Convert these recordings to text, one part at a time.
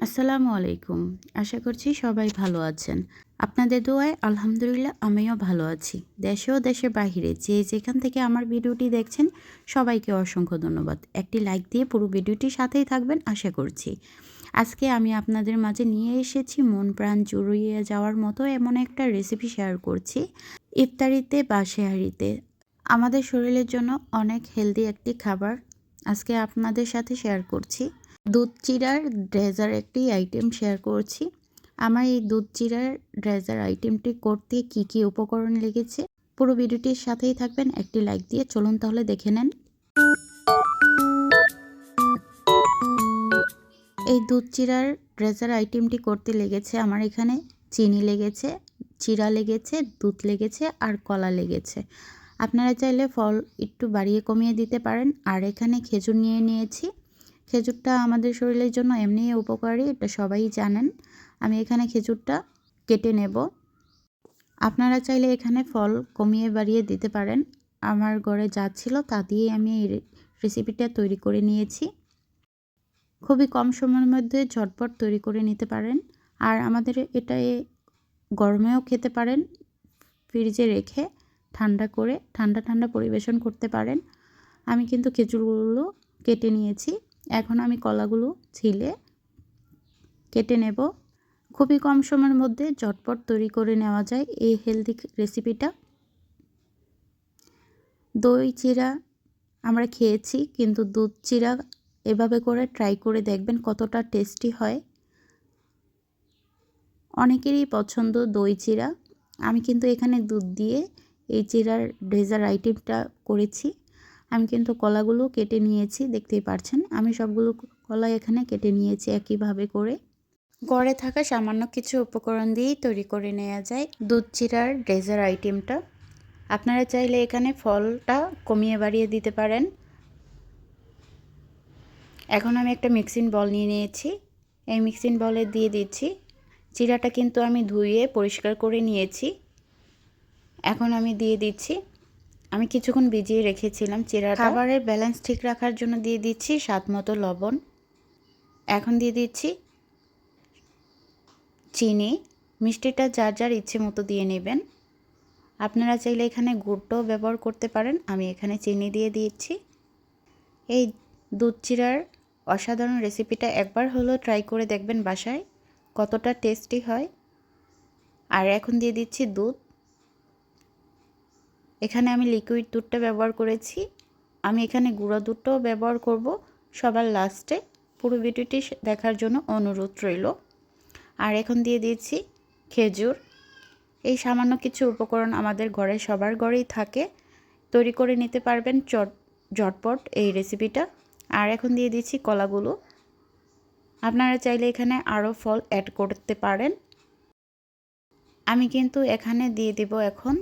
আসসালামু আলাইকুম। আশা করছি সবাই ভালো আছেন। আপনাদের দোয়ায় আলহামদুলিল্লাহ আমিও ভালো আছি। দেশে ও দেশের বাহিরে যে যেখান থেকে আমার ভিডিওটি দেখছেন সবাইকে অসংখ্য ধন্যবাদ। একটি লাইক দিয়ে পুরো ভিডিওটির সাথেই থাকবেন আশা করছি। আজকে আমি আপনাদের মাঝে নিয়ে এসেছি মন প্রাণ জুড়িয়ে যাওয়ার মতো এমন একটা রেসিপি শেয়ার করছি। ইফতারিতে বা সেহরিতে আমাদের শরীরের জন্য অনেক হেলদি একটি খাবার আজকে আপনাদের সাথে শেয়ার করছি। দুধ চিড়ার ড্রেজার একটি আইটেম শেয়ার করছি। আমার এই দুধ চিড়ার ড্রেজার আইটেমটি করতে কি কি উপকরণ লেগেছে পুরো ভিডিওটির সাথেই থাকবেন। একটি লাইক দিয়ে চলুন তাহলে দেখে নেন। এই দুধ চিড়ার ড্রেজার আইটেমটি করতে লেগেছে আমার এখানে চিনি লেগেছে, চিড়া লেগেছে, দুধ লেগেছে আর কলা লেগেছে। আপনারা চাইলে ফল একটু বাড়িয়ে কমিয়ে দিতে পারেন। আর এখানে খেজুর নিয়ে নিয়েছি। খেজুরটা আমাদের শরীরের জন্য এমনিই উপকারী, এটা সবাই জানেন। আমি এখানে খেজুরটা কেটে নেব। আপনারা চাইলে এখানে ফল কমিয়ে বাড়িয়ে দিতে পারেন। আমার ঘরে যা ছিল তা দিয়ে আমি এই রেসিপিটা তৈরি করে নিয়েছি। খুবই কম সময়ের মধ্যে ঝটপট তৈরি করে নিতে পারেন। আর আমাদের এটা গরমেও খেতে পারেন, ফ্রিজে রেখে ঠান্ডা করে ঠান্ডা পরিবেশন করতে পারেন। আমি কিন্তু খেজুরগুলো কেটে নিয়েছি। এখন আমি কলাগুলো ছিলে কেটে নেব। খুবই কম সময়ের মধ্যে ঝটপট তৈরি করে নেওয়া যায় এই হেলদি রেসিপিটা। দই চিড়া আমরা খেয়েছি, কিন্তু দুধ চিড়া এভাবে করে ট্রাই করে দেখবেন কতটা টেস্টি হয়। অনেকেরই পছন্দ দই চিড়া। আমি কিন্তু এখানে দুধ দিয়ে এই চিড়ার ডেজার্ট আইটেমটা করেছি। আমি কিন্তু কলাগুলো কেটে নিয়েছি, দেখতেই পাচ্ছেন। আমি সবগুলো কলা এখানে কেটে নিয়েছি একইভাবে করে। ঘরে থাকা সামান্য কিছু উপকরণ দিয়েই তৈরি করে নেওয়া যায় দুধ চিড়ার ডেজার্ট আইটেমটা। আপনারা চাইলে এখানে ফলটা কমিয়ে বাড়িয়ে দিতে পারেন। এখন আমি একটা মিক্সিং বল নিয়ে নিয়েছি। এই মিক্সিং বলে দিয়ে দিচ্ছি। চিড়াটা কিন্তু আমি ধুয়ে পরিষ্কার করে নিয়েছি। এখন আমি দিয়ে দিচ্ছি। আমি কিছুক্ষণ ভিজিয়ে রেখেছিলাম চিড়াটা। খাবারের ব্যালেন্স ঠিক রাখার জন্য দিয়ে দিচ্ছি স্বাদ মতো লবণ। এখন দিয়ে দিচ্ছি চিনি। মিষ্টিটা যার যার ইচ্ছে মতো দিয়ে নেবেন। আপনারা চাইলে এখানে গুড়টাও ব্যবহার করতে পারেন। আমি এখানে চিনি দিয়ে দিচ্ছি। এই দুধ চিড়ার অসাধারণ রেসিপিটা একবার হলেও ট্রাই করে দেখবেন বাসায়, কতটা টেস্টি হয়। আর এখন দিয়ে দিচ্ছি দুধ। এখানে আমি লিকুইড দুধটা ব্যবহার করেছি। আমি এখানে গুঁড়া দুধটাও ব্যবহার করব সবার লাস্টে। পুরো ভিডিওটি দেখার জন্য অনুরোধ রইল। আর এখন দিয়ে দিচ্ছি খেজুর। এই সামান্য কিছু উপকরণ আমাদের ঘরে সবার ঘরেই থাকে, তৈরি করে নিতে পারবেন ঝটপট এই রেসিপিটা। আর এখন দিয়ে দিচ্ছি কলাগুলো। আপনারা চাইলে এখানে আরও ফল অ্যাড করতে পারেন। আমি কিন্তু এখানে দিয়ে দিব এখন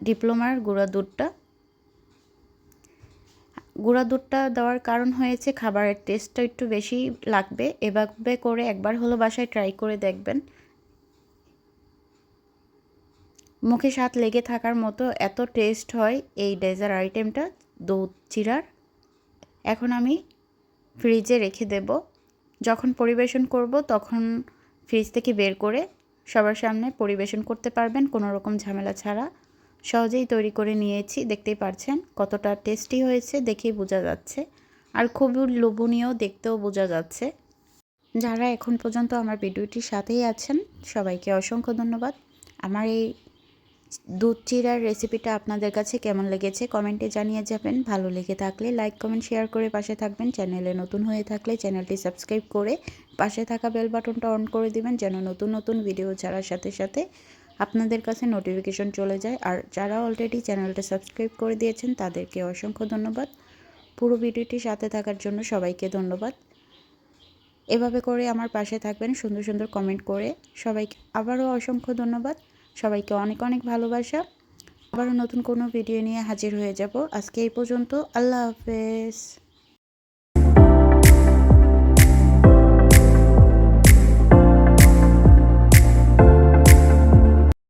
ডিপ্লোমার গুঁড়া দুধটা। গুঁড়া দুধটা দেওয়ার কারণ হয়েছে খাবারের টেস্টটা একটু বেশি লাগবে। এভাবে করে একবার হলো বাসায় ট্রাই করে দেখবেন। মুখে স্বাদ লেগে থাকার মতো এত টেস্ট হয় এই ডেজার্ট আইটেমটা দুধ চিড়ার। এখন আমি ফ্রিজে রেখে দেব। যখন পরিবেশন করব তখন ফ্রিজ থেকে বের করে সবার সামনে পরিবেশন করতে পারবেন কোনো রকম ঝামেলা ছাড়া। সহজেই তৈরি করে নিয়েছি, দেখতেই পারছেন কতটা টেস্টি হয়েছে, দেখেই বোঝা যাচ্ছে। আর খুবই লোভনীয়, দেখতেও বোঝা যাচ্ছে। যারা এখন পর্যন্ত আমার ভিডিওটির সাথেই আছেন সবাইকে অসংখ্য ধন্যবাদ। আমার এই দুধ চিড়ার রেসিপিটা আপনাদের কাছে কেমন লেগেছে কমেন্টে জানিয়ে যাবেন। ভালো লেগে থাকলে লাইক কমেন্ট শেয়ার করে পাশে থাকবেন। চ্যানেলে নতুন হয়ে থাকলে চ্যানেলটি সাবস্ক্রাইব করে পাশে থাকা বেল বাটনটা অন করে দিবেন, যেন নতুন নতুন ভিডিও ছাড়ার সাথে সাথে আপনাদের কাছে নোটিফিকেশন চলে যায়। আর যারা অলরেডি চ্যানেলটা সাবস্ক্রাইব করে দিয়েছেন তাদেরকে অসংখ্য ধন্যবাদ। পুরো ভিডিওটির সাথে থাকার জন্য সবাইকে ধন্যবাদ। এভাবে করে আমার পাশে থাকবেন সুন্দর সুন্দর কমেন্ট করে। সবাইকে আবারও অসংখ্য ধন্যবাদ। সবাইকে অনেক অনেক ভালোবাসা। আবারও নতুন কোনো ভিডিও নিয়ে হাজির হয়ে যাব। আজকে এই পর্যন্ত। আল্লাহ হাফেজ।